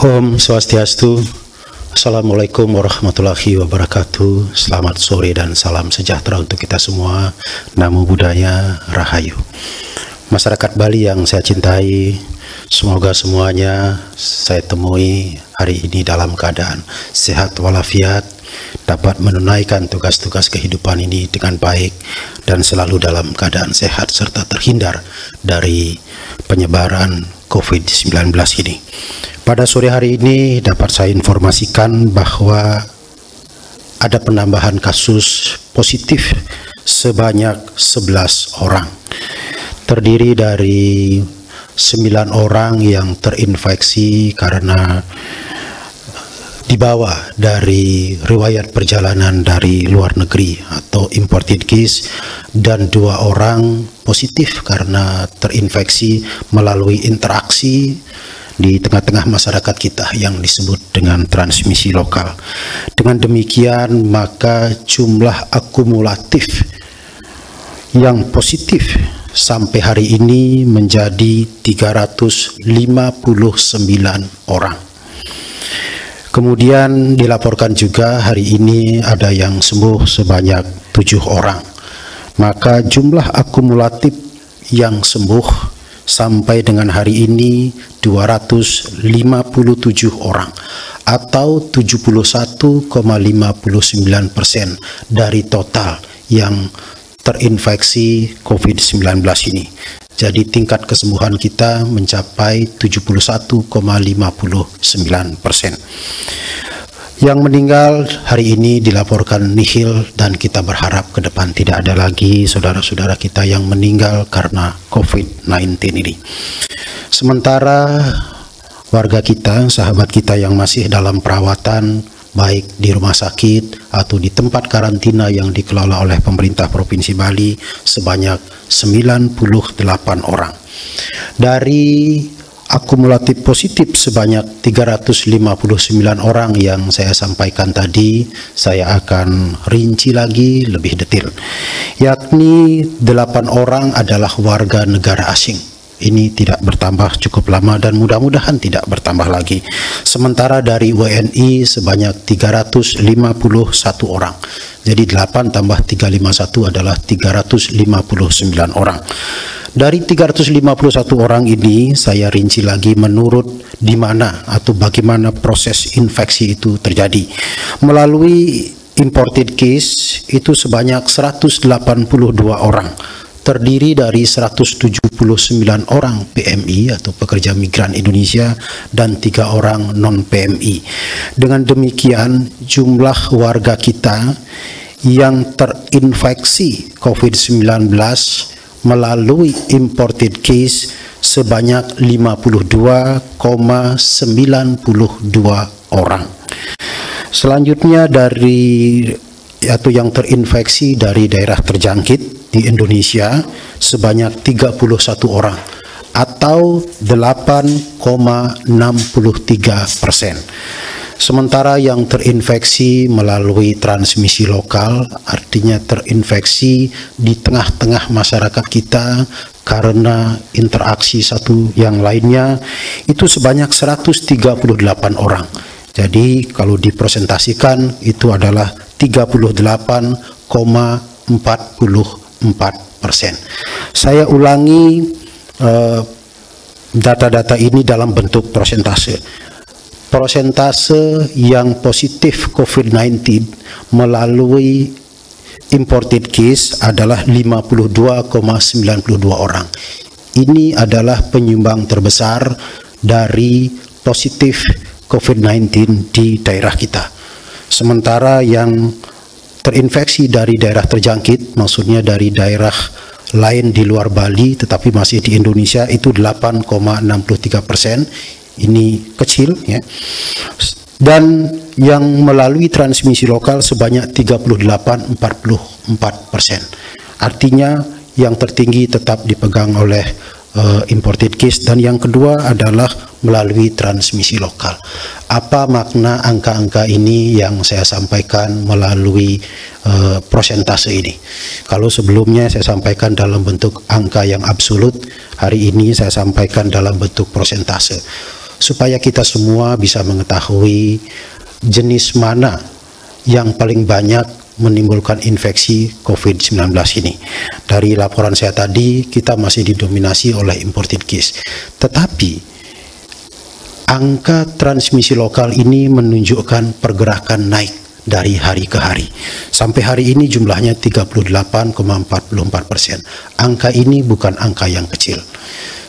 Om Swastiastu. Assalamualaikum warahmatullahi wabarakatuh. Selamat sore dan salam sejahtera untuk kita semua. Namo Buddhaya, Rahayu. Masyarakat Bali yang saya cintai, semoga semuanya saya temui hari ini dalam keadaan sehat walafiat, dapat menunaikan tugas-tugas kehidupan ini dengan baik dan selalu dalam keadaan sehat serta terhindar dari penyebaran COVID-19 ini. Pada sore hari ini dapat saya informasikan bahwa ada penambahan kasus positif sebanyak 11 orang. Terdiri dari 9 orang yang terinfeksi karena dibawa dari riwayat perjalanan dari luar negeri atau imported case, dan 2 orang positif karena terinfeksi melalui interaksi di tengah-tengah masyarakat kita yang disebut dengan transmisi lokal. Dengan demikian maka jumlah akumulatif yang positif sampai hari ini menjadi 359 orang. Kemudian dilaporkan juga hari ini ada yang sembuh sebanyak 7 orang. Maka jumlah akumulatif yang sembuh sampai dengan hari ini 257 orang atau 71,59% dari total yang terinfeksi COVID-19 ini. Jadi tingkat kesembuhan kita mencapai 71,59%. Yang meninggal hari ini dilaporkan nihil, dan kita berharap ke depan tidak ada lagi saudara-saudara kita yang meninggal karena COVID-19 ini. Sementara warga kita, sahabat kita yang masih dalam perawatan, baik di rumah sakit atau di tempat karantina yang dikelola oleh pemerintah Provinsi Bali, sebanyak 98 orang. Dari akumulatif positif sebanyak 359 orang yang saya sampaikan tadi, saya akan rinci lagi lebih detail, yakni 8 orang adalah warga negara asing. Ini tidak bertambah cukup lama dan mudah-mudahan tidak bertambah lagi. Sementara dari WNI sebanyak 351 orang. Jadi 8 tambah 351 adalah 359 orang. Dari 351 orang ini saya rinci lagi menurut di mana atau bagaimana proses infeksi itu terjadi. Melalui imported case itu sebanyak 182 orang. Terdiri dari 179 orang PMI atau pekerja migran Indonesia dan 3 orang non-PMI. Dengan demikian jumlah warga kita yang terinfeksi COVID-19 melalui imported case sebanyak 52,92 orang. Selanjutnya dari atau yang terinfeksi dari daerah terjangkit di Indonesia sebanyak 31 orang atau 8,63%. Sementara yang terinfeksi melalui transmisi lokal, artinya terinfeksi di tengah-tengah masyarakat kita karena interaksi satu yang lainnya, itu sebanyak 138 orang. Jadi kalau dipresentasikan itu adalah 38,44%. Saya ulangi data-data ini dalam bentuk persentase. Persentase yang positif COVID-19 melalui imported case adalah 52,92 orang. Ini adalah penyumbang terbesar dari positif COVID-19 di daerah kita. Sementara yang terinfeksi dari daerah terjangkit, maksudnya dari daerah lain di luar Bali tetapi masih di Indonesia, itu 8,63%. Ini kecil ya. Dan yang melalui transmisi lokal sebanyak 38,44%. Artinya yang tertinggi tetap dipegang oleh imported case, dan yang kedua adalah melalui transmisi lokal. Apa makna angka-angka ini yang saya sampaikan melalui persentase ini? Kalau sebelumnya saya sampaikan dalam bentuk angka yang absolut, hari ini saya sampaikan dalam bentuk persentase. supaya kita semua bisa mengetahui jenis mana yang paling banyak menimbulkan infeksi COVID-19 ini. Dari laporan saya tadi, kita masih didominasi oleh imported case. Tetapi angka transmisi lokal ini menunjukkan pergerakan naik dari hari ke hari. Sampai hari ini jumlahnya 38,44%. Angka ini bukan angka yang kecil.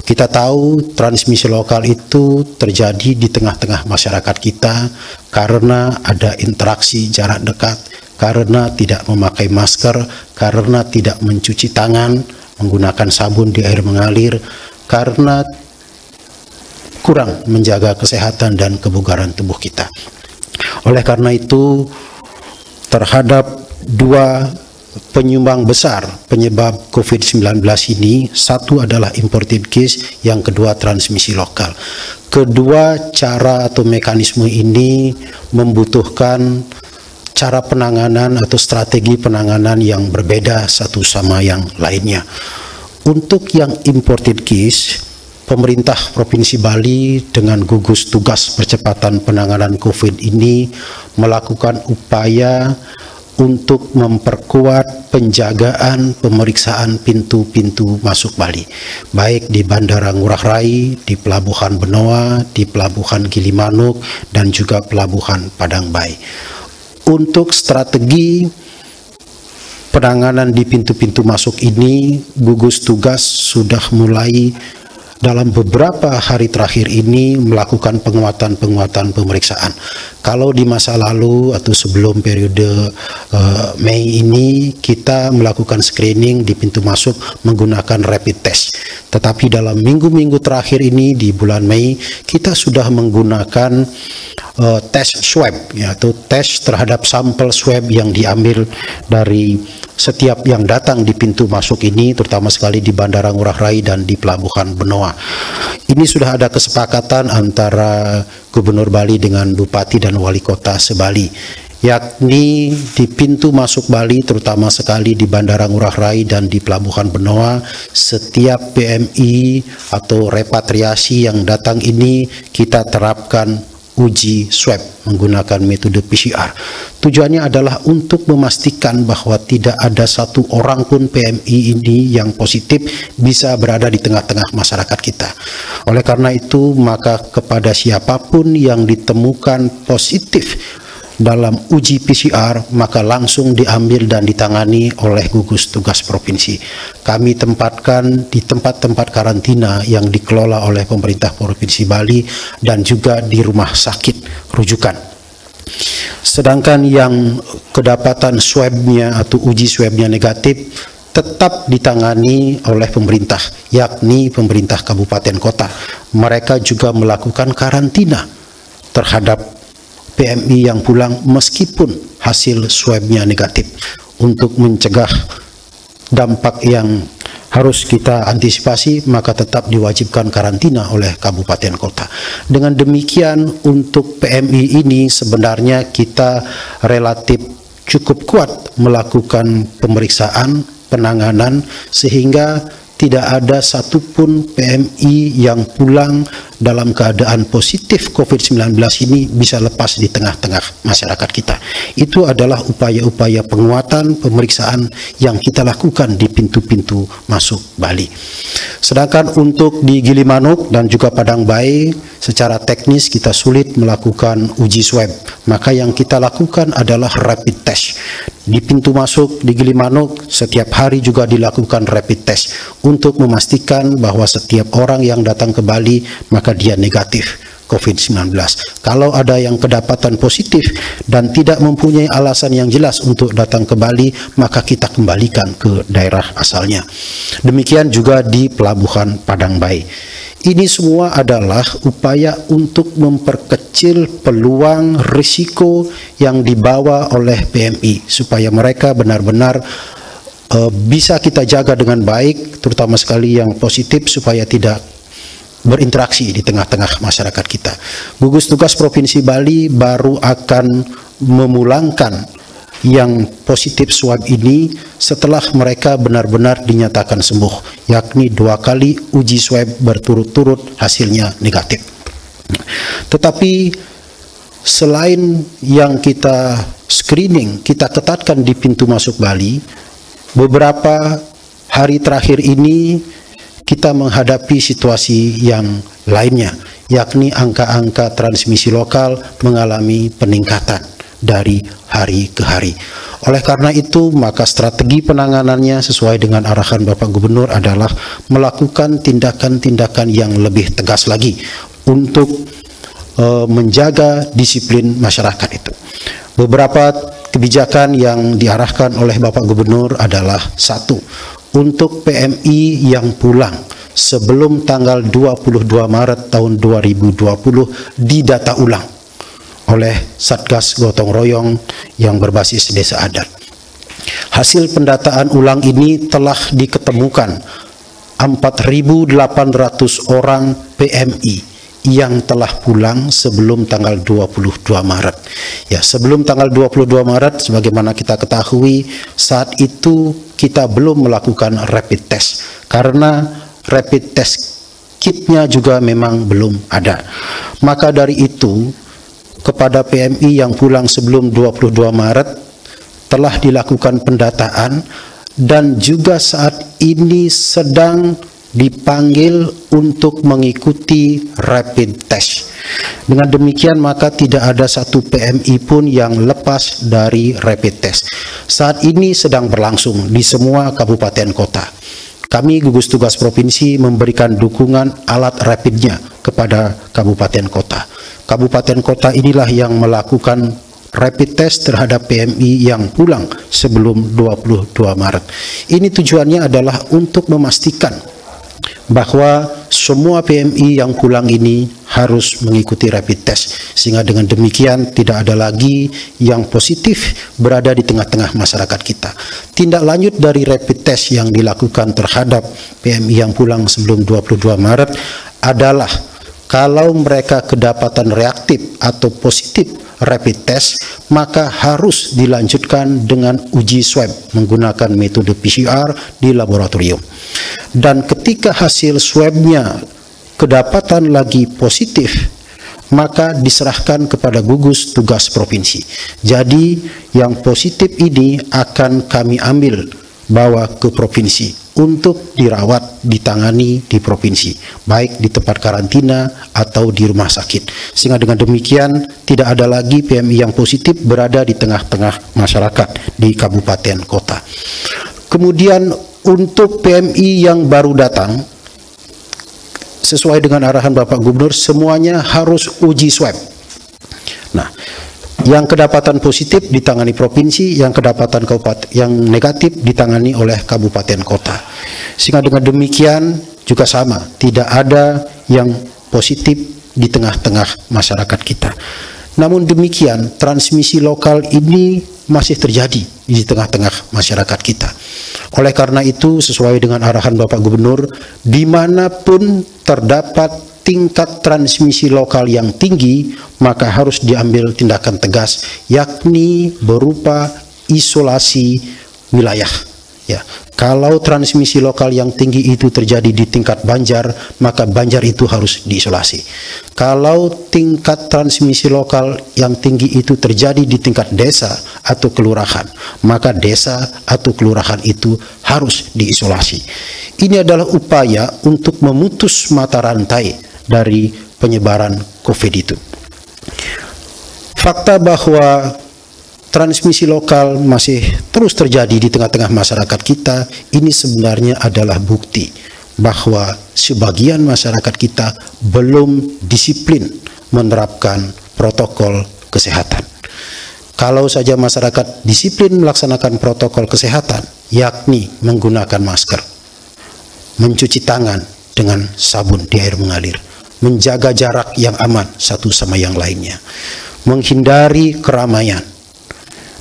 Kita tahu transmisi lokal itu terjadi di tengah-tengah masyarakat kita karena ada interaksi jarak dekat, karena tidak memakai masker, karena tidak mencuci tangan, menggunakan sabun di air mengalir, karena kurang menjaga kesehatan dan kebugaran tubuh kita. Oleh karena itu, terhadap dua penyumbang besar penyebab COVID-19 ini, satu adalah imported case, yang kedua transmisi lokal. Kedua cara atau mekanisme ini membutuhkan cara penanganan atau strategi penanganan yang berbeda satu sama yang lainnya. Untuk yang imported case, pemerintah Provinsi Bali dengan gugus tugas percepatan penanganan COVID ini melakukan upaya untuk memperkuat penjagaan pemeriksaan pintu-pintu masuk Bali, baik di Bandara Ngurah Rai, di Pelabuhan Benoa, di Pelabuhan Gilimanuk, dan juga Pelabuhan Padang Bayi. Untuk strategi penanganan di pintu-pintu masuk ini, gugus tugas sudah mulai dalam beberapa hari terakhir ini melakukan penguatan pemeriksaan. Kalau di masa lalu atau sebelum periode Mei ini, kita melakukan screening di pintu masuk menggunakan rapid test. Tetapi dalam minggu-minggu terakhir ini di bulan Mei, kita sudah menggunakan tes swab, yaitu tes terhadap sampel swab yang diambil dari setiap yang datang di pintu masuk ini, terutama sekali di Bandara Ngurah Rai dan di Pelabuhan Benoa. Ini sudah ada kesepakatan antara Gubernur Bali dengan Bupati dan Wali Kota Sebali, yakni di pintu masuk Bali, terutama sekali di Bandara Ngurah Rai dan di Pelabuhan Benoa, setiap PMI atau repatriasi yang datang ini kita terapkan uji swab menggunakan metode PCR. Tujuannya adalah untuk memastikan bahwa tidak ada satu orang pun PMI ini yang positif bisa berada di tengah-tengah masyarakat kita. Oleh karena itu, maka kepada siapapun yang ditemukan positif dalam uji PCR, maka langsung diambil dan ditangani oleh gugus tugas provinsi. Kami tempatkan di tempat-tempat karantina yang dikelola oleh pemerintah Provinsi Bali dan juga di rumah sakit rujukan. Sedangkan yang kedapatan swabnya atau uji swabnya negatif tetap ditangani oleh pemerintah, yakni pemerintah kabupaten kota. Mereka juga melakukan karantina terhadap PMI yang pulang meskipun hasil swabnya negatif, untuk mencegah dampak yang harus kita antisipasi, maka tetap diwajibkan karantina oleh kabupaten kota. Dengan demikian, untuk PMI ini sebenarnya kita relatif cukup kuat melakukan pemeriksaan, penanganan, sehingga tidak ada satupun PMI yang pulang dalam keadaan positif COVID-19 ini bisa lepas di tengah-tengah masyarakat kita. Itu adalah upaya-upaya penguatan pemeriksaan yang kita lakukan di pintu-pintu masuk Bali. Sedangkan untuk di Gilimanuk dan juga Padang Bayi, secara teknis kita sulit melakukan uji swab. Maka yang kita lakukan adalah rapid test. Di pintu masuk di Gilimanuk setiap hari juga dilakukan rapid test untuk memastikan bahwa setiap orang yang datang ke Bali maka dia negatif COVID-19. Kalau ada yang kedapatan positif dan tidak mempunyai alasan yang jelas untuk datang ke Bali, maka kita kembalikan ke daerah asalnya. Demikian juga di Pelabuhan Padang Bayi. Ini semua adalah upaya untuk memperkecil peluang risiko yang dibawa oleh PMI supaya mereka benar-benar bisa kita jaga dengan baik, terutama sekali yang positif, supaya tidak berinteraksi di tengah-tengah masyarakat kita. Gugus Tugas Provinsi Bali baru akan memulangkan yang positif swab ini setelah mereka benar-benar dinyatakan sembuh, yakni 2 kali uji swab berturut-turut hasilnya negatif. Tetapi selain yang kita screening, kita ketatkan di pintu masuk Bali, beberapa hari terakhir ini kita menghadapi situasi yang lainnya, yakni angka-angka transmisi lokal mengalami peningkatan dari hari ke hari. Oleh karena itu, maka strategi penanganannya sesuai dengan arahan Bapak Gubernur adalah melakukan tindakan-tindakan yang lebih tegas lagi untuk menjaga disiplin masyarakat itu. Beberapa kebijakan yang diarahkan oleh Bapak Gubernur adalah: 1. Untuk PMI yang pulang sebelum tanggal 22 Maret tahun 2020 didata ulang oleh Satgas Gotong Royong yang berbasis desa adat. Hasil pendataan ulang ini telah diketemukan 4.800 orang PMI yang telah pulang sebelum tanggal 22 Maret. Ya, sebelum tanggal 22 Maret, sebagaimana kita ketahui, saat itu kita belum melakukan rapid test, karena rapid test kitnya juga memang belum ada. Maka dari itu, kepada PMI yang pulang sebelum 22 Maret, telah dilakukan pendataan dan juga saat ini sedang dipanggil untuk mengikuti rapid test. Dengan demikian maka tidak ada satu PMI pun yang lepas dari rapid test. Saat ini sedang berlangsung di semua kabupaten kota. Kami gugus tugas provinsi memberikan dukungan alat rapidnya kepada kabupaten kota. Kabupaten kota inilah yang melakukan rapid test terhadap PMI yang pulang sebelum 22 Maret. Ini tujuannya adalah untuk memastikan bahwa semua PMI yang pulang ini harus mengikuti rapid test, sehingga dengan demikian tidak ada lagi yang positif berada di tengah-tengah masyarakat kita. Tindak lanjut dari rapid test yang dilakukan terhadap PMI yang pulang sebelum 22 Maret adalah kalau mereka kedapatan reaktif atau positif rapid test, maka harus dilanjutkan dengan uji swab menggunakan metode PCR di laboratorium. Dan ketika hasil swabnya kedapatan lagi positif, maka diserahkan kepada gugus tugas provinsi. Jadi yang positif ini akan kami ambil bawa ke provinsi untuk dirawat, ditangani di provinsi, baik di tempat karantina atau di rumah sakit. Sehingga dengan demikian tidak ada lagi PMI yang positif berada di tengah-tengah masyarakat di kabupaten kota. Kemudian untuk PMI yang baru datang, sesuai dengan arahan Bapak Gubernur, semuanya harus uji swab. Nah, yang kedapatan positif ditangani provinsi, yang kedapatan kabupaten, yang negatif ditangani oleh kabupaten kota. Sehingga dengan demikian juga sama, tidak ada yang positif di tengah-tengah masyarakat kita. Namun demikian, transmisi lokal ini masih terjadi di tengah-tengah masyarakat kita. Oleh karena itu, sesuai dengan arahan Bapak Gubernur, dimanapun terdapat tingkat transmisi lokal yang tinggi, maka harus diambil tindakan tegas, yakni berupa isolasi wilayah. Ya, kalau transmisi lokal yang tinggi itu terjadi di tingkat Banjar, maka Banjar itu harus diisolasi. Kalau tingkat transmisi lokal yang tinggi itu terjadi di tingkat desa atau kelurahan, maka desa atau kelurahan itu harus diisolasi. Ini adalah upaya untuk memutus mata rantai dari penyebaran COVID itu. Fakta bahwa transmisi lokal masih terus terjadi di tengah-tengah masyarakat kita, ini sebenarnya adalah bukti bahwa sebagian masyarakat kita belum disiplin menerapkan protokol kesehatan. Kalau saja masyarakat disiplin melaksanakan protokol kesehatan, yakni menggunakan masker, mencuci tangan dengan sabun di air mengalir, menjaga jarak yang aman satu sama yang lainnya, menghindari keramaian,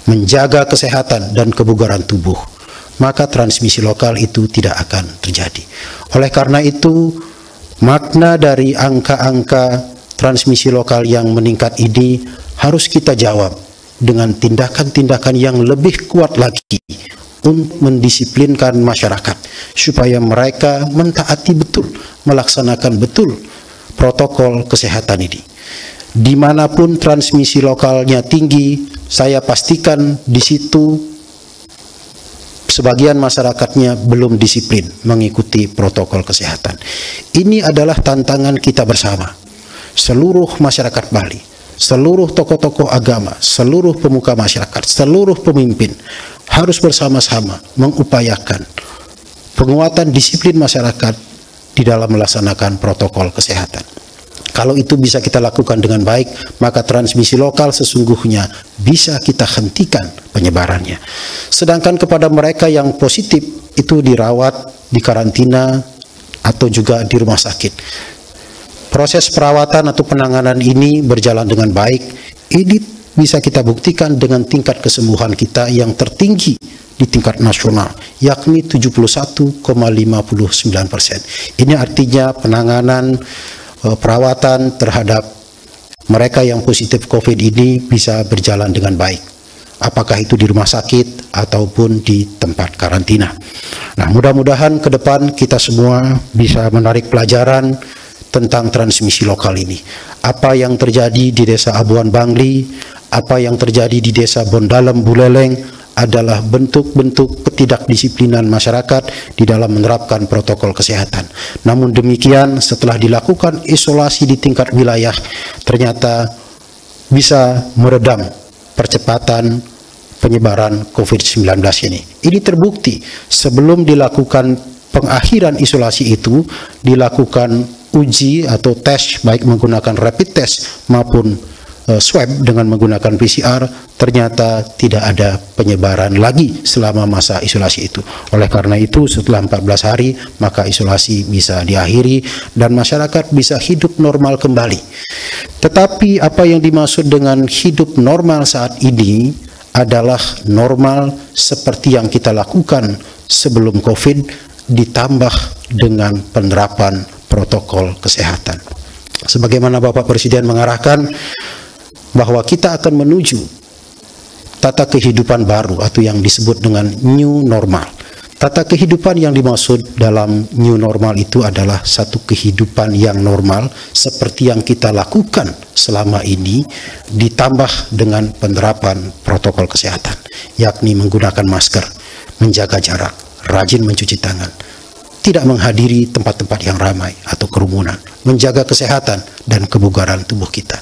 menjaga kesehatan dan kebugaran tubuh, maka transmisi lokal itu tidak akan terjadi. Oleh karena itu, makna dari angka-angka transmisi lokal yang meningkat ini harus kita jawab dengan tindakan-tindakan yang lebih kuat lagi untuk mendisiplinkan masyarakat supaya mereka mentaati betul, melaksanakan betul protokol kesehatan ini. Dimanapun transmisi lokalnya tinggi, saya pastikan di situ sebagian masyarakatnya belum disiplin mengikuti protokol kesehatan. Ini adalah tantangan kita bersama. Seluruh masyarakat Bali, seluruh tokoh-tokoh agama, seluruh pemuka masyarakat, seluruh pemimpin harus bersama-sama mengupayakan penguatan disiplin masyarakat di dalam melaksanakan protokol kesehatan. Kalau itu bisa kita lakukan dengan baik, maka transmisi lokal sesungguhnya bisa kita hentikan penyebarannya. Sedangkan kepada mereka yang positif itu dirawat, dikarantina, atau juga di rumah sakit. Proses perawatan atau penanganan ini berjalan dengan baik. Ini bisa kita buktikan dengan tingkat kesembuhan kita yang tertinggi di tingkat nasional, yakni 71,59%. Ini artinya penanganan perawatan terhadap mereka yang positif COVID ini bisa berjalan dengan baik, apakah itu di rumah sakit ataupun di tempat karantina. Nah, mudah-mudahan ke depan kita semua bisa menarik pelajaran tentang transmisi lokal ini. Apa yang terjadi di Desa Abuan Bangli, apa yang terjadi di Desa Bondalem Buleleng adalah bentuk-bentuk ketidakdisiplinan masyarakat di dalam menerapkan protokol kesehatan. Namun demikian, setelah dilakukan isolasi di tingkat wilayah, ternyata bisa meredam percepatan penyebaran COVID-19 ini. Ini terbukti sebelum dilakukan pengakhiran isolasi itu, dilakukan uji atau tes baik menggunakan rapid test maupun swab dengan menggunakan PCR, ternyata tidak ada penyebaran lagi selama masa isolasi itu. Oleh karena itu, setelah 14 hari maka isolasi bisa diakhiri dan masyarakat bisa hidup normal kembali. Tetapi apa yang dimaksud dengan hidup normal saat ini adalah normal seperti yang kita lakukan sebelum COVID ditambah dengan penerapan protokol kesehatan. Sebagaimana Bapak Presiden mengarahkan bahwa kita akan menuju tata kehidupan baru atau yang disebut dengan new normal. Tata kehidupan yang dimaksud dalam new normal itu adalah satu kehidupan yang normal seperti yang kita lakukan selama ini ditambah dengan penerapan protokol kesehatan, yakni menggunakan masker, menjaga jarak, rajin mencuci tangan, tidak menghadiri tempat-tempat yang ramai atau kerumunan, menjaga kesehatan dan kebugaran tubuh kita,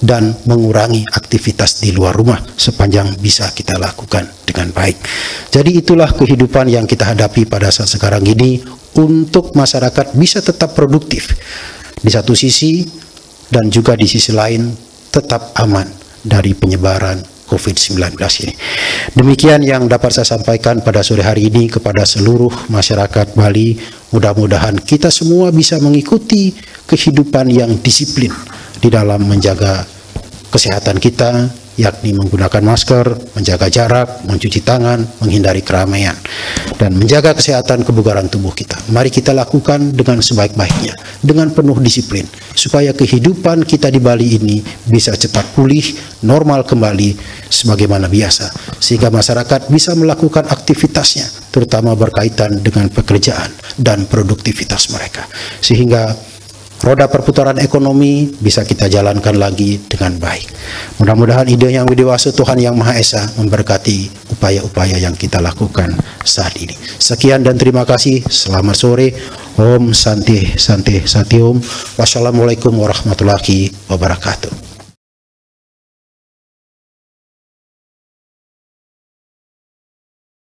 dan mengurangi aktivitas di luar rumah sepanjang bisa kita lakukan dengan baik. Jadi itulah kehidupan yang kita hadapi pada saat sekarang ini untuk masyarakat bisa tetap produktif di satu sisi dan juga di sisi lain tetap aman dari penyebaran COVID-19 ini. Demikian yang dapat saya sampaikan pada sore hari ini kepada seluruh masyarakat Bali. Mudah-mudahan kita semua bisa mengikuti kehidupan yang disiplin di dalam menjaga kesehatan kita, yakni menggunakan masker, menjaga jarak, mencuci tangan, menghindari keramaian, dan menjaga kesehatan kebugaran tubuh kita. Mari kita lakukan dengan sebaik-baiknya, dengan penuh disiplin, supaya kehidupan kita di Bali ini bisa cepat pulih, normal kembali sebagaimana biasa, sehingga masyarakat bisa melakukan aktivitasnya, terutama berkaitan dengan pekerjaan dan produktivitas mereka, sehingga roda perputaran ekonomi bisa kita jalankan lagi dengan baik. Mudah-mudahan ide yang widewasa Tuhan Yang Maha Esa memberkati upaya-upaya yang kita lakukan saat ini. Sekian dan terima kasih. Selamat sore. Om Santi Santi Satium. Wassalamualaikum warahmatullahi wabarakatuh.